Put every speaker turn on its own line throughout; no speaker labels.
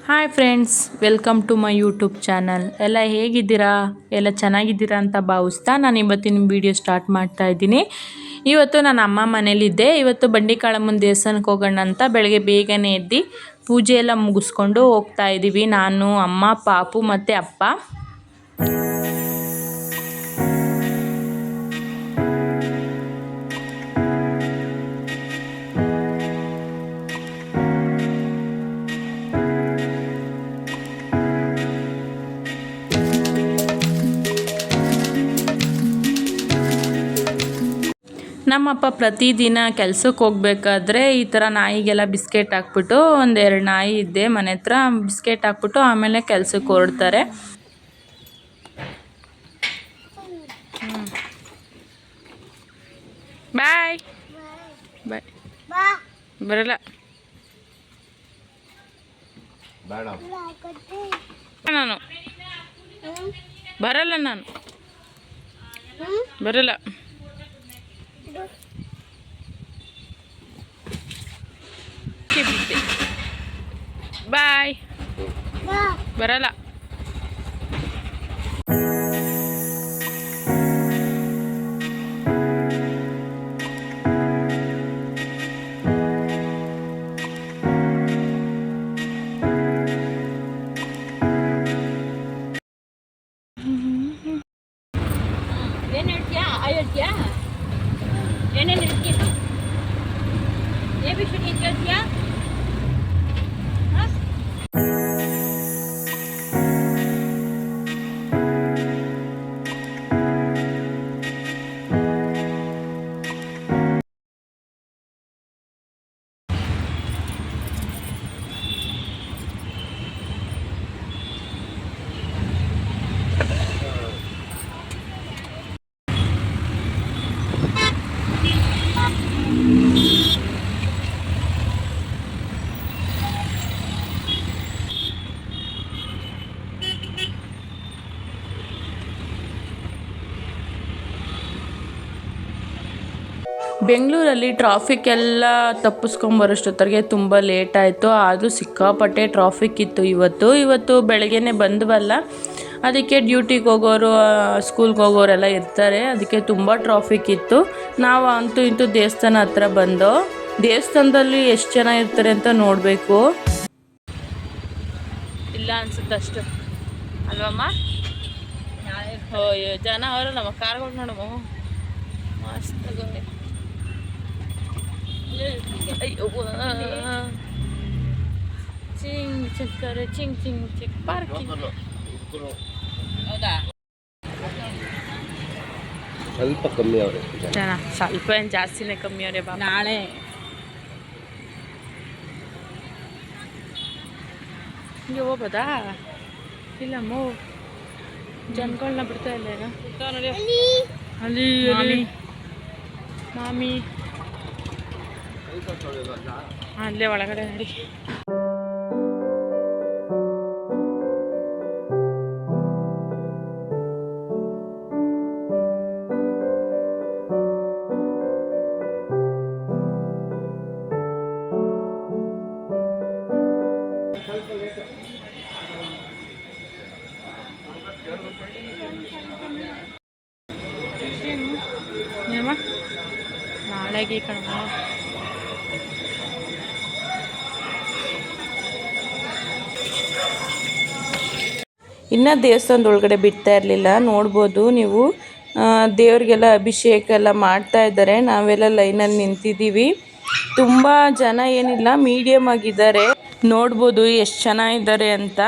Hi friends, welcome to my YouTube channel. ಎಲ್ಲ ಹೇಗಿದ್ದೀರಾ? ಎಲ್ಲ ಚೆನ್ನಾಗಿದ್ದೀರಾ ಅಂತ ಭಾವಿಸ್ತಾ ನಾನು ಇವತ್ತಿನ ವಿಡಿಯೋ ಸ್ಟಾರ್ಟ್ ಮಾಡ್ತಾ ಇದ್ದೀನಿ. ಇವತ್ತು ನಾನು ಅಮ್ಮ ಮನೇಲಿದ್ದೆ. ಇವತ್ತು ಬಂಡಿಕಾಳಮ್ಮನ ದೇವಸ್ಥಾನಕ್ಕೆ ಹೋಗೋಣ ಅಂತ ಬೆಳಗ್ಗೆ ಬೇಗನೆ ಎದ್ದು ಪೂಜೆ ಎಲ್ಲ ಮುಗಿಸ್ಕೊಂಡು ಹೋಗ್ತಾ ಇದ್ದೀವಿ. ನಾನು, ಅಮ್ಮ, ಪಾಪು ಮತ್ತು ಅಪ್ಪ. ನಮ್ಮಪ್ಪ ಪ್ರತಿದಿನ ಕೆಲಸಕ್ಕೆ ಹೋಗ್ಬೇಕಾದ್ರೆ ಈ ಥರ ನಾಯಿಗೆಲ್ಲ ಬಿಸ್ಕೆಟ್ ಹಾಕ್ಬಿಟ್ಟು, ಒಂದೆರಡು ನಾಯಿ ಇದ್ದೆ ಮನೆ ಹತ್ರ, ಬಿಸ್ಕೆಟ್ ಹಾಕ್ಬಿಟ್ಟು ಆಮೇಲೆ ಕೆಲಸಕ್ಕೆ ಹೊರಡ್ತಾರೆ. ಬಾಯ್ ಬಾಯ್. ಬರಲ್ಲ ನಾನು ಬರಲ್ಲ, ನಾನು ಬರಲ್ಲ. ಬಾಯ್. ಬರಲ್ಲ.
ಏನು ಹೇಳ್ತೀಯಾ? ಹೇಳ್ತೀಯಾ? ಏನೇನು ಹೇಳ್ತೀಯ? ವಿಷಯ ನೀನು ಕೇಳ್ತೀಯಾ?
ಬೆಂಗಳೂರಲ್ಲಿ ಟ್ರಾಫಿಕ್ ಎಲ್ಲ ತಪ್ಪಿಸ್ಕೊಂಬರೋಷ್ಟೊತ್ತಿಗೆ ತುಂಬ ಲೇಟ್ ಆಯಿತು. ಆದರೂ ಸಿಕ್ಕಾಪಟ್ಟೆ ಟ್ರಾಫಿಕ್ ಇತ್ತು ಇವತ್ತು ಬೆಳಗ್ಗೆನೇ ಬಂದ್ವಲ್ಲ, ಅದಕ್ಕೆ ಡ್ಯೂಟಿಗೆ ಹೋಗೋರು, ಸ್ಕೂಲ್ಗೆ ಹೋಗೋರೆಲ್ಲ ಇರ್ತಾರೆ, ಅದಕ್ಕೆ ತುಂಬ ಟ್ರಾಫಿಕ್ ಇತ್ತು. ನಾವು ಅಂತೂ ಇಂತೂ ದೇವಸ್ಥಾನ ಹತ್ರ ಬಂದೋ. ದೇವಸ್ಥಾನದಲ್ಲಿ ಎಷ್ಟು ಜನ ಇರ್ತಾರೆ ಅಂತ ನೋಡಬೇಕು. ಇಲ್ಲ ಅನ್ಸುತ್ತೆ ಅಷ್ಟು ಅಲ್ವಮ್ಮ? ಜನ ಅವರಲ್ಲಮ್ಮ, ಕಾರ್ಗಳು ನೋಡಮ್ಮ ಮಸ್ತ್. ಚಿಂಗ್ ಚಕ್ಕರೆ ಚಿಂಗ್ ಚಿಂಗ್ ಚಿಕ್ ಪಾರ್ಕಿಂಗ್. ಹೌದಾ?
ಸ್ವಲ್ಪ ಕಮ್ಮಿ ಅವ್ರೆ
ಜನ, ಸ್ವಲ್ಪ ಏನು ಜಾಸ್ತಿನೇ ಕಮ್ಮಿ ಅವರೇ. ಬಾ
ನಾಳೆ
ಹಿಂಗೆ ಹೋಗ್ಬೋದಾ? ಇಲ್ಲಮ್ಮ, ಜನಗಳನ್ನ ಬಿಡ್ತಾ ಇಲ್ಲ ಏನೋ. ಅಲ್ಲಿ ಮಾಮಿ ಅಲ್ಲೇ ಒಳಗಡೆ ನೋಡಿ. ನಾಳೆಗೆ ಕಣಮ್ಮ. ಇನ್ನು ದೇವಸ್ಥಾನದೊಳಗಡೆ ಬಿಡ್ತಾ ಇರಲಿಲ್ಲ, ನೋಡ್ಬೋದು ನೀವು. ದೇವ್ರಿಗೆಲ್ಲ ಅಭಿಷೇಕ ಎಲ್ಲ ಮಾಡ್ತಾ ಇದ್ದಾರೆ. ನಾವೆಲ್ಲ ಲೈನಲ್ಲಿ ನಿಂತಿದ್ದೀವಿ. ತುಂಬ ಜನ ಏನಿಲ್ಲ, ಮೀಡಿಯಮ್ ಆಗಿದ್ದಾರೆ. ನೋಡ್ಬೋದು ಎಷ್ಟು ಚೆನ್ನಾಗಿದ್ದಾರೆ ಅಂತ.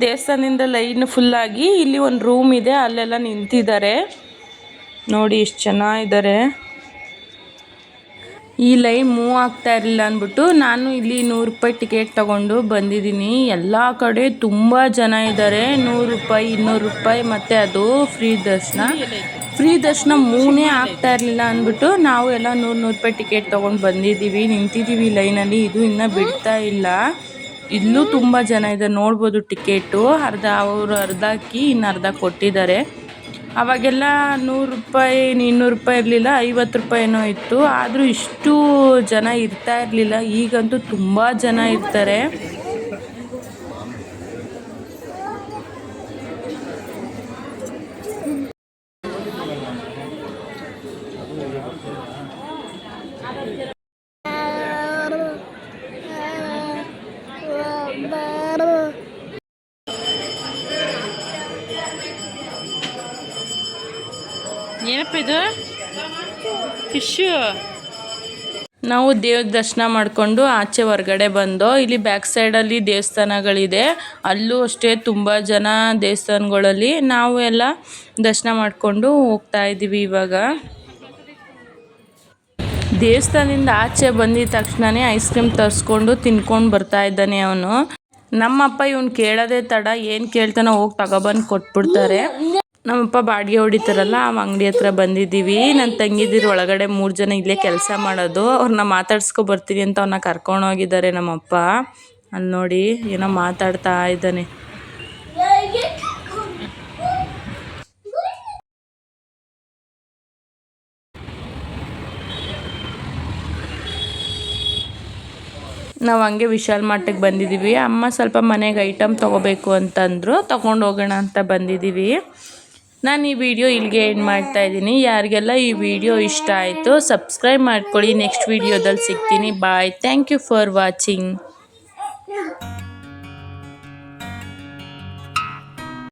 ದೇವಸ್ಥಾನದಿಂದ ಲೈನ್ ಫುಲ್ಲಾಗಿ ಇಲ್ಲಿ ಒಂದು ರೂಮ್ ಇದೆ, ಅಲ್ಲೆಲ್ಲ ನಿಂತಿದ್ದಾರೆ. ನೋಡಿ ಎಷ್ಟು ಚೆನ್ನಾಗಿದ್ದಾರೆ. ಈ ಲೈನ್ ಮೂವ್ ಆಗ್ತಾ ಇರಲಿಲ್ಲ ಅಂದ್ಬಿಟ್ಟು ನಾನು ಇಲ್ಲಿ 100 ರೂಪಾಯಿ ಟಿಕೆಟ್ ತೊಗೊಂಡು ಬಂದಿದ್ದೀನಿ. ಎಲ್ಲ ಕಡೆ ತುಂಬ ಜನ ಇದ್ದಾರೆ. 100 ರೂಪಾಯಿ, 200 ರೂಪಾಯಿ, ಮತ್ತು ಅದು ಫ್ರೀ ದರ್ಶನ ಮೂನೇ ಆಗ್ತಾ ಇರಲಿಲ್ಲ ಅಂದ್ಬಿಟ್ಟು ನಾವು ಎಲ್ಲ 100 ರೂಪಾಯಿ ಟಿಕೆಟ್ ತೊಗೊಂಡು ಬಂದಿದ್ದೀವಿ. ನಿಂತಿದ್ದೀವಿ ಲೈನಲ್ಲಿ. ಇದು ಇನ್ನೂ ಬಿಡ್ತಾ ಇಲ್ಲ. ಇಲ್ಲೂ ತುಂಬ ಜನ ಇದ್ದಾರೆ. ನೋಡ್ಬೋದು ಟಿಕೆಟು ಅವ್ರು ಅರ್ಧ ಹಾಕಿ ಇನ್ನು ಅರ್ಧ ಕೊಟ್ಟಿದ್ದಾರೆ. ಅವಾಗೆಲ್ಲ 100 ರೂಪಾಯಿ 200 ರೂಪಾಯಿ ಇರಲಿಲ್ಲ, 50 ರೂಪಾಯಿನೋ ಇತ್ತು. ಆದರೂ ಇಷ್ಟು ಜನ ಇರ್ತಾ ಇರಲಿಲ್ಲ. ಈಗಂತೂ ತುಂಬ ಜನ ಇರ್ತಾರೆ. ಏನಪ್ಪ ಇದು? ಫಿಶ್ಶು. ನಾವು ದೇವ್ರ ದರ್ಶನ ಮಾಡಿಕೊಂಡು ಆಚೆ ಹೊರಗಡೆ ಬಂದೋ. ಇಲ್ಲಿ ಬ್ಯಾಕ್ ಸೈಡಲ್ಲಿ ದೇವಸ್ಥಾನಗಳಿದೆ, ಅಲ್ಲೂ ಅಷ್ಟೇ ತುಂಬ ಜನ ದೇವಸ್ಥಾನಗಳಲ್ಲಿ. ನಾವು ಎಲ್ಲ ದರ್ಶನ ಮಾಡಿಕೊಂಡು ಹೋಗ್ತಾ ಇದ್ದೀವಿ. ಇವಾಗ ದೇವಸ್ಥಾನದಿಂದ ಆಚೆ ಬಂದಿದ ತಕ್ಷಣವೇ ಐಸ್ ಕ್ರೀಮ್ ತರಿಸ್ಕೊಂಡು ತಿನ್ಕೊಂಡು ಬರ್ತಾ ಇದ್ದಾನೆ ಅವನು. ನಮ್ಮಪ್ಪ ಇವನು ಕೇಳೋದೇ ತಡ, ಏನು ಕೇಳ್ತಾನೋ ಹೋಗಿ ತಗೊಬಂದು ಕೊಟ್ಬಿಡ್ತಾರೆ. ನಮ್ಮಪ್ಪ ಬಾಡಿಗೆ ಹೊಡಿತಾರಲ್ಲ, ಆ ಅಂಗಡಿ ಹತ್ರ ಬಂದಿದ್ದೀವಿ. ನನ್ನ ತಂಗಿದಿರು ಒಳಗಡೆ 3 ಜನ ಇಲ್ಲೇ ಕೆಲಸ ಮಾಡೋದು. ಅವ್ರನ್ನ ಮಾತಾಡ್ಸ್ಕೊ ಬರ್ತೀನಿ ಅಂತ ಅವ್ರನ್ನ ಕರ್ಕೊಂಡೋಗಿದ್ದಾರೆ ನಮ್ಮಪ್ಪ. ಅಲ್ಲಿ ನೋಡಿ ಏನೋ ಮಾತಾಡ್ತಾ ಇದ್ದಾನೆ. ನಾವು ಹಂಗೆ ವಿಶಾಲ್ ಮಾರ್ಟಿಗೆ ಬಂದಿದ್ದೀವಿ. ಅಮ್ಮ ಸ್ವಲ್ಪ ಮನೆಗೆ ಐಟಮ್ ತೊಗೋಬೇಕು ಅಂತಂದರು, ತೊಗೊಂಡು ಹೋಗೋಣ ಅಂತ ಬಂದಿದ್ದೀವಿ. ನಾನು ಈ ವಿಡಿಯೋ ಇಲ್ಲಿಗೆ ಎಂಡ್ ಮಾಡ್ತಾಯಿದ್ದೀನಿ. ಯಾರಿಗೆಲ್ಲ ಈ ವಿಡಿಯೋ ಇಷ್ಟ ಆಯಿತು ಸಬ್ಸ್ಕ್ರೈಬ್ ಮಾಡ್ಕೊಳ್ಳಿ. ನೆಕ್ಸ್ಟ್ ವಿಡಿಯೋದಲ್ಲಿ ಸಿಗ್ತೀನಿ. Bye. Thank you for watching.